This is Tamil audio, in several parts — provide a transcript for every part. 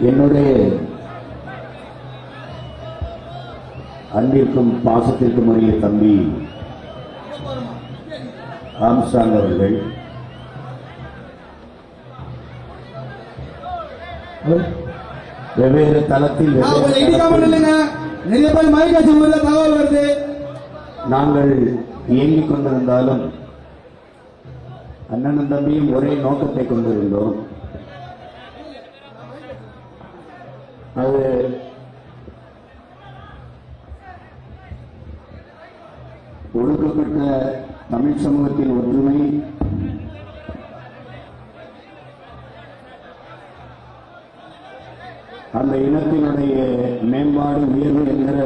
என்னுடைய அன்பிற்கும் பாசத்திற்கும் உரிய தம்பி ஆம்ஸ்ட்ராங் அவர்கள் வெவ்வேறு தளத்தில் நிறைய பேர் மைக்காட்சி தகவல் வருது. நாங்கள் இயங்கிக் கொண்டிருந்தாலும் அண்ணனும் தம்பியும் ஒரே நோக்கத்தை கொண்டிருந்தோம். அது ஒடுக்கப்பட்ட தமிழ் சமூகத்தின் ஒற்றுமை, அந்த இனத்தினுடைய மேம்பாடு, உயர்வு என்கிற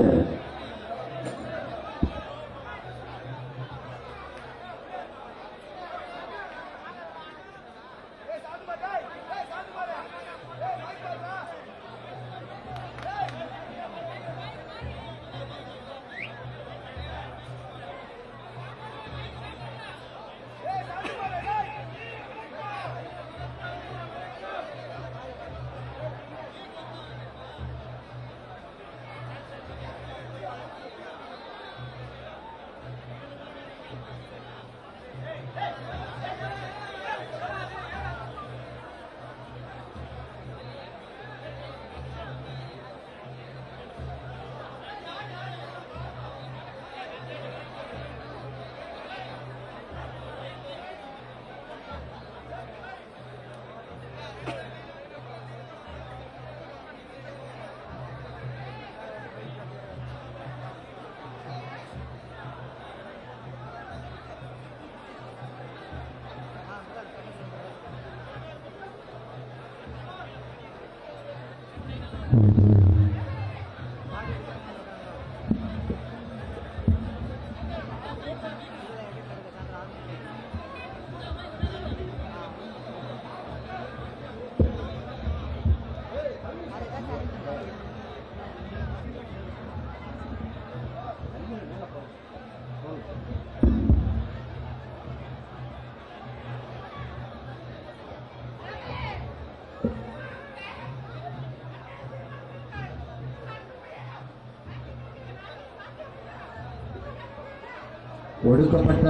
ஒடுக்கப்பட்ட,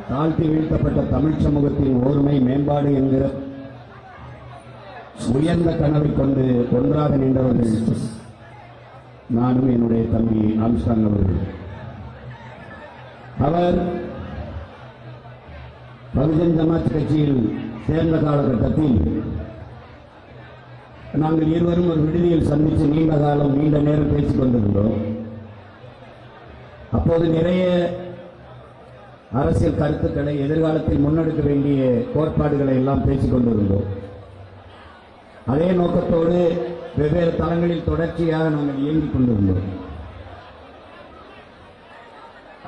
தாழ்த்தி வீழ்த்தப்பட்ட தமிழ் சமூகத்தின் ஓர்மை, மேம்பாடு என்கிற உயர்ந்த கனவை கொண்டு ஒன்றாக நின்றவர்கள் நானும் என்னுடைய தம்பி ஆம்ஸ்ட்ராங் அவர்கள். அவர் பகுஜன் சமாஜ் கட்சியில் சேர்ந்த காலகட்டத்தில் நாங்கள் இருவரும் ஒரு விடுதியில் சந்தித்து நீண்ட காலம், நீண்ட நேரம் பேசிக் கொண்டிருந்தோம். அப்போது நிறைய அரசியல் கருத்துக்களை, எதிர்காலத்தில் முன்னெடுக்க வேண்டிய கோட்பாடுகளை எல்லாம் பேசிக் கொண்டிருந்தோம். அதே நோக்கத்தோடு வெவ்வேறு தளங்களில் தொடர்ச்சியாக நாங்கள் இயங்கிக் கொண்டிருந்தோம்.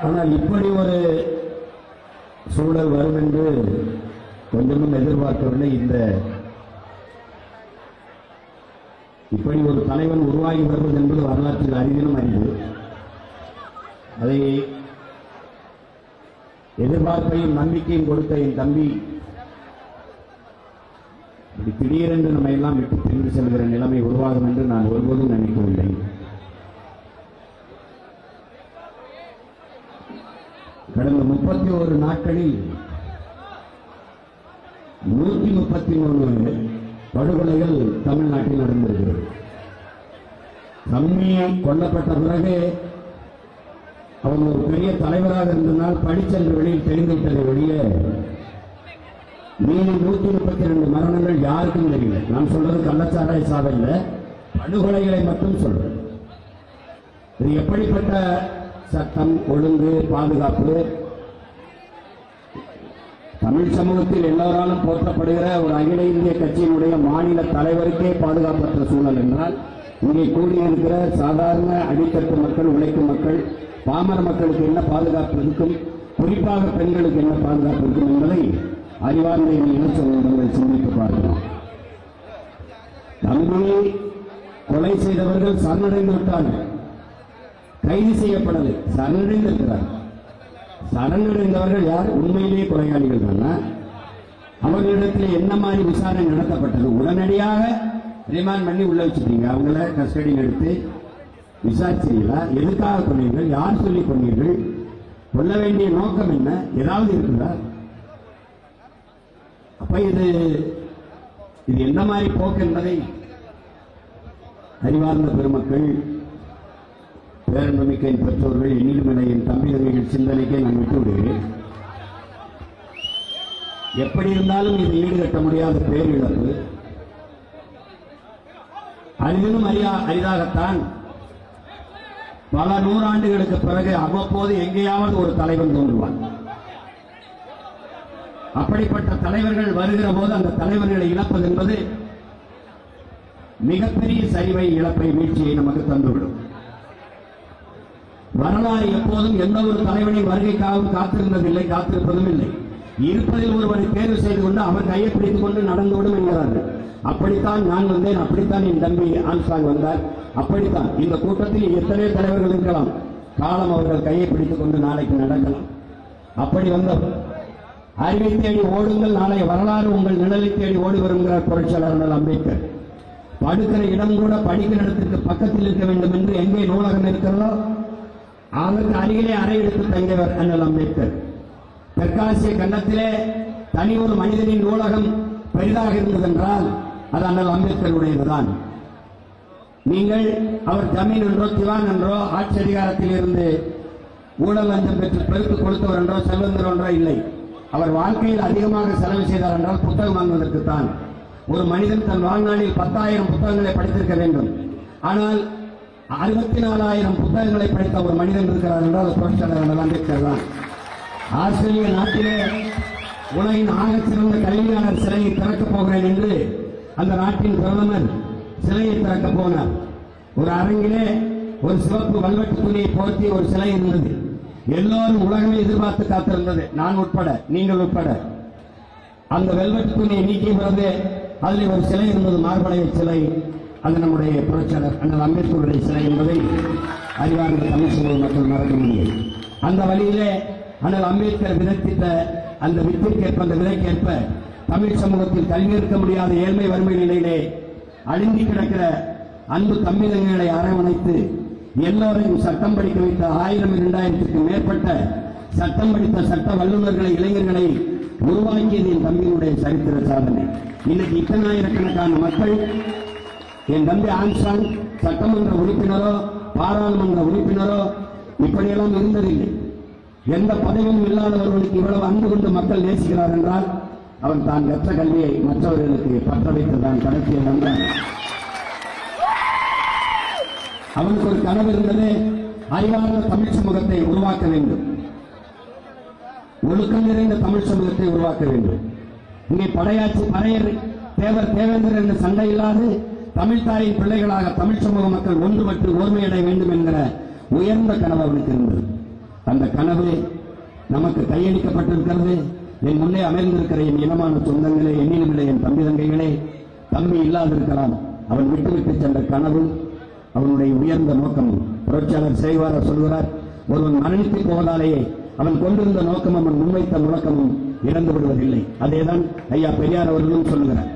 ஆனால் இப்படி ஒரு சூழல் வரும் என்று கொஞ்சமும் எதிர்பார்க்கவில்லை. இப்படி ஒரு தலைவன் உருவாகி வருவது என்பது வரலாற்றில் அரிதிலும் அரிது. அதை எதிர்பார்ப்பையும் நம்பிக்கையும் கொடுத்த என் தம்பி திடீரென்று நம்ம எல்லாம் விட்டு பிரிந்து செல்கிற நிலைமை உருவாகும் என்று நான் ஒருபோதும் நினைக்கவில்லை. கடந்த 31 நாட்களில் 133 படுகொலைகள் தமிழ்நாட்டில் நடந்திருக்கிறது. தம்மியை கொல்லப்பட்ட பிறகு அவன் ஒரு பெரிய தலைவராக இருந்ததால் படிச்சென்று வெளியில் தெரிந்துவிட்டதை ஒழிய மீறி 132 மரணங்கள் யாருக்கும் தெரியல. நான் சொல்றது கள்ளச்சாராய சாவை இல்லை, படுகொலைகளை மட்டும் சொல்றேன். இது எப்படிப்பட்ட சட்டம், ஒழுங்கு, பாதுகாப்பு? தமிழ் சமூகத்தில் எல்லோராலும் போற்றப்படுகிற ஒரு அகில இந்திய கட்சியினுடைய மாநில தலைவருக்கே பாதுகாப்பற்ற சூழல் என்றால், இங்கே கூடியிருக்கிற சாதாரண அடித்தட்டு மக்கள், உழைக்கும் மக்கள், பாமர மக்களுக்கு என்ன பாதுகாப்பு இருக்கும், குறிப்பாக பெண்களுக்கு என்ன பாதுகாப்பு இருக்கும் என்பதை அறிவார்ந்த இளைஞர்கள் சிந்தித்து பார்க்கிறோம். தம்பியை கொலை செய்தவர்கள் சரணடைந்து விட்டார்கள், கைது செய்யப்படலை, சரணடைந்திருக்கிறார்கள். சரணடைந்தவர்கள் யார்? உண்மையிலேயே கொலையாளிகள் தானா? அவர்களிடத்தில் என்ன மாதிரி விசாரணை நடத்தப்பட்டது? உடனடியாக ரிமாண்ட் பண்ணி உள்ள வச்சுட்டீங்க. அவங்கள கஸ்டடியில் எடுத்து விசாரிச்சீங்களா? எதுக்காக கொண்டீர்கள்? யார் சொல்லி கொண்டீர்கள்? கொள்ள வேண்டிய நோக்கம் என்ன? ஏதாவது இருக்குதா? அப்ப இது என்ன மாதிரி போக்கு என்பதை அறிவார்ந்த பெருமக்கள், பேரன்புமிக்க பெற்றோர்கள், எண்ணிலுமிடையின் தம்பிதமைகள் சிந்தனைக்கே நான் விட்டு விடுகிறேன். எப்படி இருந்தாலும் இது ஈடுகட்ட முடியாத பேரிழப்பு. அரிதிலும் அரிதாகத்தான் பல நூறாண்டுகளுக்கு பிறகு அவ்வப்போது எங்கேயாவது ஒரு தலைவன் தோன்றுவான். அப்படிப்பட்ட தலைவர்கள் வருகிற போது அந்த தலைவர்களை இழப்பது என்பது மிகப்பெரிய சரிவை, இழப்பை, வீழ்ச்சியை நமக்கு தந்துவிடும். வரலாறு எப்போதும் எந்த ஒரு தலைவனின் வருகைக்காகவும் காத்திருந்ததில்லை, காத்திருப்பதும் இல்லை. இருப்பதில் ஒருவரை தேர்வு செய்து கொண்டு அவர் கையை பிடித்துக் கொண்டு நடந்துவிடும் என்கிறார்கள். அப்படித்தான் நான் வந்தேன், அப்படித்தான் என் தம்பி ஆம்ஸ்ட்ராங் வந்தார், அப்படித்தான் இந்த கூட்டத்தில் எத்தனை தலைவர்கள் இருக்கலாம். காலம் அவர்கள் கையை பிடித்துக் கொண்டு நாளைக்கு நடக்கலாம். அப்படி வந்த அறிவை தேடி ஓடுங்கள், நாளை வரலாறு உங்கள் நிழலை தேடி ஓடி வருகிறார் புரட்சியாளர் அம்பேத்கர். படுக்கிற இடம் கூட படிக்கிற இடத்திற்கு பக்கத்தில் இருக்க வேண்டும் என்று எங்கே நூலகம் இருக்கிறதோ அதற்கு அருகிலே அறை எடுத்து தங்கியவர் அண்ணல் அம்பேத்கர். தெற்காசிய கண்டத்திலே தனி ஒரு மனிதனின் நூலகம் பெரிதாக இருந்ததென்றால் அது அண்ணல் அம்பேத்கருடையதுதான். நீங்கள் அவர் ஜமீன் என்றோ திவான் என்றோ ஆட்சி அதிகாரத்தில் இருந்து ஊழல் லஞ்சம் பெற்று பெருத்து கொடுத்தவர் என்றோ செல்வந்தர் என்றோ இல்லை. அவர் வாழ்க்கையில் அதிகமாக செலவு செய்தார் என்றால் புத்தகம் வாங்குவதற்குத்தான். ஒரு மனிதன் தன் வாழ்நாளில் 10,000 புத்தகங்களை படித்திருக்க வேண்டும். ஆனால் 64,000 புத்தகங்களை படித்த ஒரு மனிதன் இருக்கிறார் என்றால் புரட்சியாளர் அம்பேத்கர் தான். ஆஸ்திரேலிய நாட்டிலே உலகின் ஆகச் சிறந்த கல்வியாளர் சிலையை திறக்கப் போகிறேன் என்று அந்த நாட்டின் பிரதமர் சிலையை திறக்கப் போனார். ஒரு அரங்கிலே ஒரு சிவப்பு வல்வெட்டு துணியை போர்த்தி ஒரு சிலை இருந்தது. எல்லோரும் உலகமே எதிர்பார்த்து காத்திருந்தது, நான் உட்பட, நீங்கள் உட்பட. அந்த வெல்வெட்டு துணியை நீக்கிய பிறகு அதில் ஒரு சிலை இருந்தது, மார்படைய சிலை. அது நம்முடைய புரட்சியாளர் அண்ணல் அம்பேத்கருடைய சிலை என்பதை அறிவார்ந்த தமிழ் சமூக மக்கள் மறக்க முடியும். அந்த வழியிலே அண்ணல் அம்பேத்கர் விதைத்திட்ட அந்த வித்திற்கேற்ப, அந்த விதைக்கேற்ப தமிழ் சமூகத்தில் கல்வி இருக்க முடியாத ஏழ்மை வறுமை நிலையிலே அழிந்து கிடக்கிற அன்பு தம்பிதங்களை அரவணைத்து எல்லோரையும் சட்டம் படிக்க வைத்த 1000-2000க்கு மேற்பட்ட சட்டம் படித்த சட்ட வல்லுநர்களை, இளைஞர்களை உருவாக்கியது என் தம்பியினுடைய சரித்திர சாதனை. இன்னைக்கு இத்தனாயிரக்கணக்கான மக்கள் என் தம்பி ஆம்ஸ்ட்ராங் சட்டமன்ற உறுப்பினரோ பாராளுமன்ற உறுப்பினரோ இப்படியெல்லாம் இருந்ததில்லை. எந்த பதவியும் இல்லாதவர்களுக்கு இவ்வளவு அன்பு கொண்டு மக்கள் நேசிக்கிறார் என்றால் அவன் தான் கற்ற கல்வியை மற்றவர்களுக்கு பற்ற வைத்ததான் கடைசியில் வந்தான். அவனுக்கு ஒரு கனவு இருந்தது, அறிவார்ந்த தமிழ் சமூகத்தை உருவாக்க வேண்டும், ஒழுக்கம் நிறைந்த தமிழ் சமூகத்தை உருவாக்க வேண்டும். இங்கே படையாட்சி பறையர் தேவர் தேவேந்திரர் என்ற சண்டை இல்லாது தமிழ் தாயின் பிள்ளைகளாக தமிழ் சமூக மக்கள் ஒன்றுபட்டு ஓர்மையடைய வேண்டும் என்கிற உயர்ந்த கனவு அவனுக்கு இருந்தது. அந்த கனவு நமக்கு கையளிக்கப்பட்டிருக்கிறது. என் முன்னே அமர்ந்திருக்கிற என் இனமான சொந்தங்களே, எண்ணிலுமில்லை என் தம்பி தங்கைகளே, தம்பி இல்லாதிருக்கலாம், அவன் விட்டுவிட்டு சென்ற கனவு, அவனுடைய உயர்ந்த நோக்கமும். புரட்சியாளர் செய்வார சொல்கிறார், ஒருவன் மரணித்து போவதாலேயே அவன் கொண்டிருந்த நோக்கம், அவன் முன்வைத்த முழக்கமும் இறந்து விடுவதில்லை. அதேதான் ஐயா பெரியார் அவர்களும் சொல்லுகிறார்.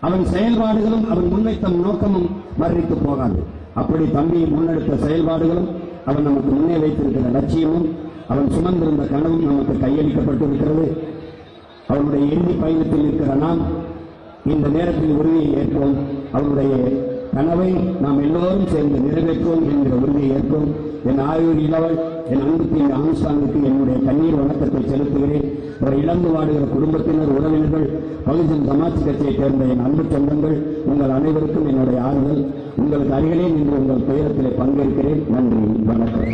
அவன் செயல்பாடுகளும் அவன் முன்வைத்த நோக்கமும் மரணித்து போகாது. அப்படி தம்பியை முன்னெடுத்த செயல்பாடுகளும் அவன் நமக்கு முன்னே வைத்திருக்கிற லட்சியமும் அவன் சுமந்திருந்த கனவும் நமக்கு கையளிக்கப்பட்டிருக்கிறது. அவனுடைய இறுதி பயணத்தில் இருக்கிற நாம் இந்த நேரத்தில் உறுதியை ஏற்போம். அவனுடைய கனவை நாம் எல்லோரும் சேர்ந்து நிறைவேற்றுவோம் என்கிற உறுதியை ஏற்போம். என் ஆயுள் இளவல் என் அன்புக்கு ஆம்ஸ்ட்ராங்குக்கு என்னுடைய கண்ணீர் வணக்கத்தை செலுத்துகிறேன். அவர் இழந்து வாடுகிற குடும்பத்தினர், உறவினர்கள், பகுஜன் சமாஜ் கட்சியைச் சேர்ந்த என் அன்பு சொந்தங்கள், உங்கள் அனைவருக்கும் என்னுடைய ஆறுதல். உங்களுக்கு அருகிலே நின்று உங்கள் துயரத்திலே பங்கேற்கிறேன். நன்றி, வணக்கம்.